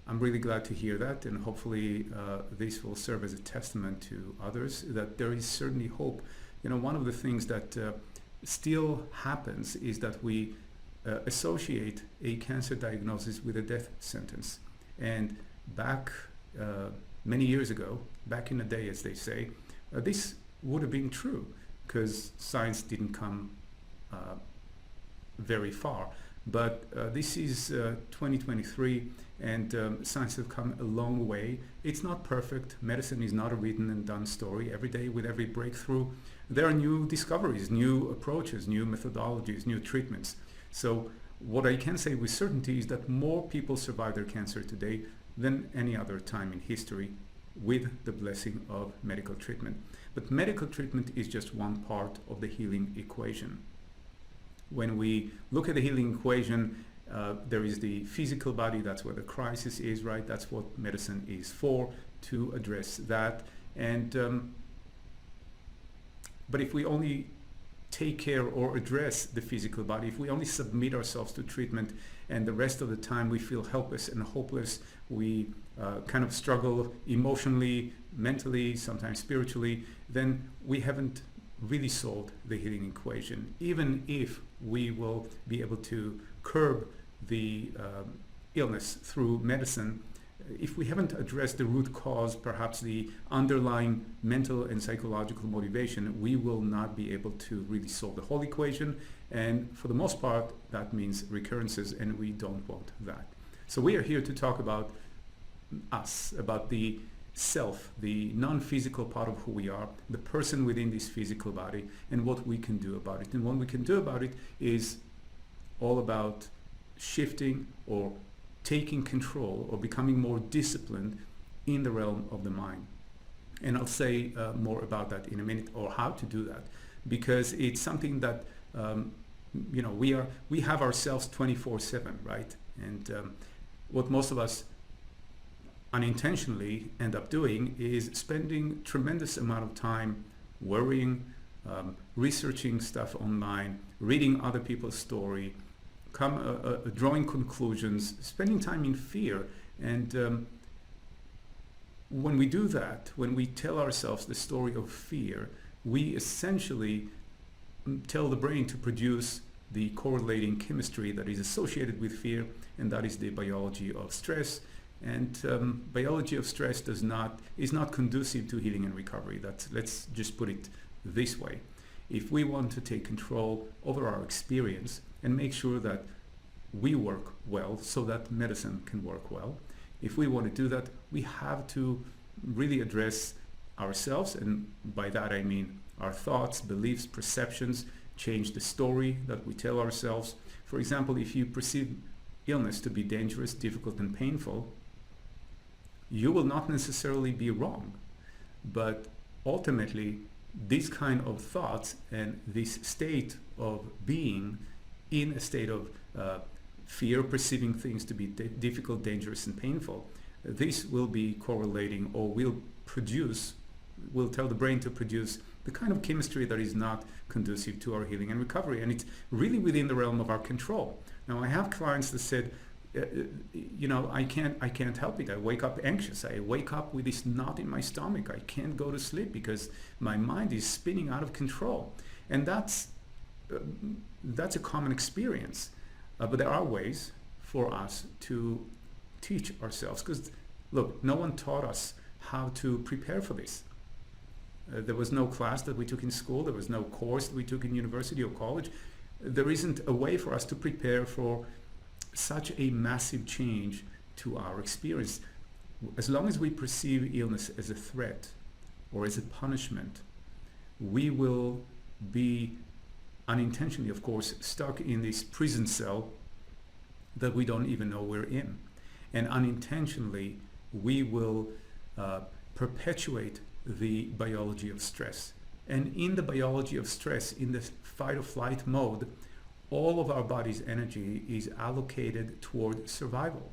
I'm really glad to hear that, and hopefully this will serve as a testament to others that there is certainly hope. You know, one of the things that still happens is that we associate a cancer diagnosis with a death sentence. And back many years ago, back in the day, as they say, this would have been true because science didn't come very far. But this is 2023, and science has come a long way. It's not perfect. Medicine is not a written and done story. Every day, with every breakthrough, there are new discoveries, new approaches, new methodologies, new treatments. So what I can say with certainty is that more people survive their cancer today than any other time in history, with the blessing of medical treatment. But medical treatment is just one part of the healing equation. When we look at the healing equation, there is the physical body. That's where the crisis is, right? That's what medicine is for, to address that. And but if we only take care or address the physical body, if we only submit ourselves to treatment and the rest of the time we feel helpless and hopeless, we kind of struggle emotionally, mentally, sometimes spiritually, then we haven't really solved the healing equation. Even if we will be able to curb the illness through medicine, if we haven't addressed the root cause, perhaps the underlying mental and psychological motivation, we will not be able to really solve the whole equation. And for the most part, that means recurrences, and we don't want that. So we are here to talk about us, about the self, the non-physical part of who we are, the person within this physical body, and what we can do about it. And what we can do about it is all about shifting or taking control or becoming more disciplined in the realm of the mind. And I'll say more about that in a minute, or how to do that, because it's something that you know, we have ourselves 24/7, right? And what most of us unintentionally end up doing is spending tremendous amount of time worrying, researching stuff online, reading other people's story, drawing conclusions, spending time in fear. And when we do that, when we tell ourselves the story of fear, we essentially tell the brain to produce the correlating chemistry that is associated with fear, and that is the biology of stress. And biology of stress is not conducive to healing and recovery. Let's just put it this way. If we want to take control over our experience and make sure that we work well so that medicine can work well, if we want to do that, we have to really address ourselves, and by that I mean our thoughts, beliefs, perceptions, change the story that we tell ourselves. For example, if you perceive illness to be dangerous, difficult, and painful, you will not necessarily be wrong. But ultimately, these kind of thoughts and this state of being in a state of fear, perceiving things to be difficult, dangerous, and painful, this will be correlating, or will tell the brain to produce the kind of chemistry that is not conducive to our healing and recovery. And it's really within the realm of our control. Now, I have clients that said, you know, I can't help it. I wake up anxious. I wake up with this knot in my stomach. I can't go to sleep because my mind is spinning out of control. And that's a common experience. But there are ways for us to teach ourselves. Because, look, no one taught us how to prepare for this. There was no class that we took in school. There was no course that we took in university or college. There isn't a way for us to prepare for such a massive change to our experience. As long as we perceive illness as a threat or as a punishment, we will be unintentionally, of course, stuck in this prison cell that we don't even know we're in. And unintentionally, we will perpetuate the biology of stress. And in the biology of stress, in the fight or flight mode, all of our body's energy is allocated toward survival,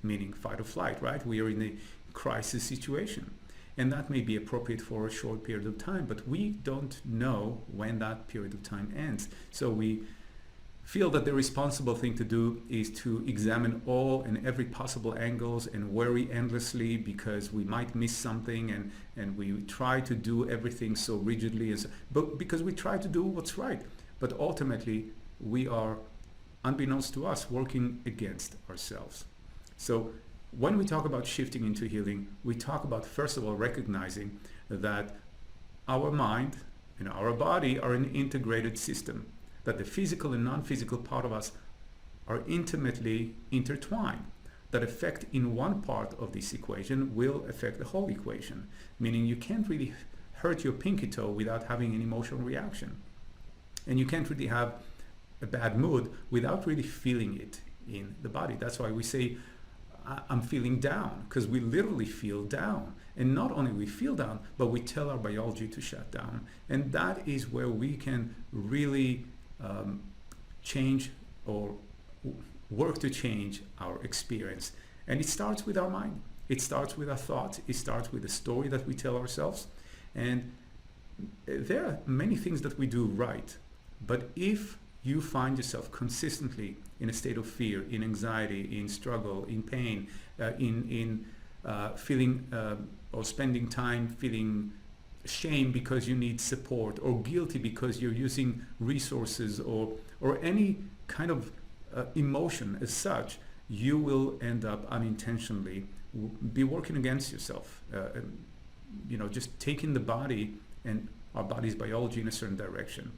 meaning fight or flight, right? We are in a crisis situation. And that may be appropriate for a short period of time, but we don't know when that period of time ends. So we feel that the responsible thing to do is to examine all and every possible angles and worry endlessly because we might miss something, and we try to do everything so rigidly, but because we try to do what's right. But ultimately, we are, unbeknownst to us, working against ourselves. So when we talk about shifting into healing, we talk about, first of all, recognizing that our mind and our body are an integrated system, that the physical and non-physical part of us are intimately intertwined, that effect in one part of this equation will affect the whole equation, meaning you can't really hurt your pinky toe without having an emotional reaction. And you can't really have a bad mood without really feeling it in the body. That's why we say, I'm feeling down, because we literally feel down. And not only we feel down, but we tell our biology to shut down. And that is where we can really change or work to change our experience. And it starts with our mind. It starts with our thoughts. It starts with the story that we tell ourselves. And there are many things that we do right. But if you find yourself consistently in a state of fear, in anxiety, in struggle, in pain, in feeling or spending time feeling shame because you need support, or guilty because you're using resources, or any kind of emotion as such, you will end up unintentionally be working against yourself. Just taking the body and our body's biology in a certain direction.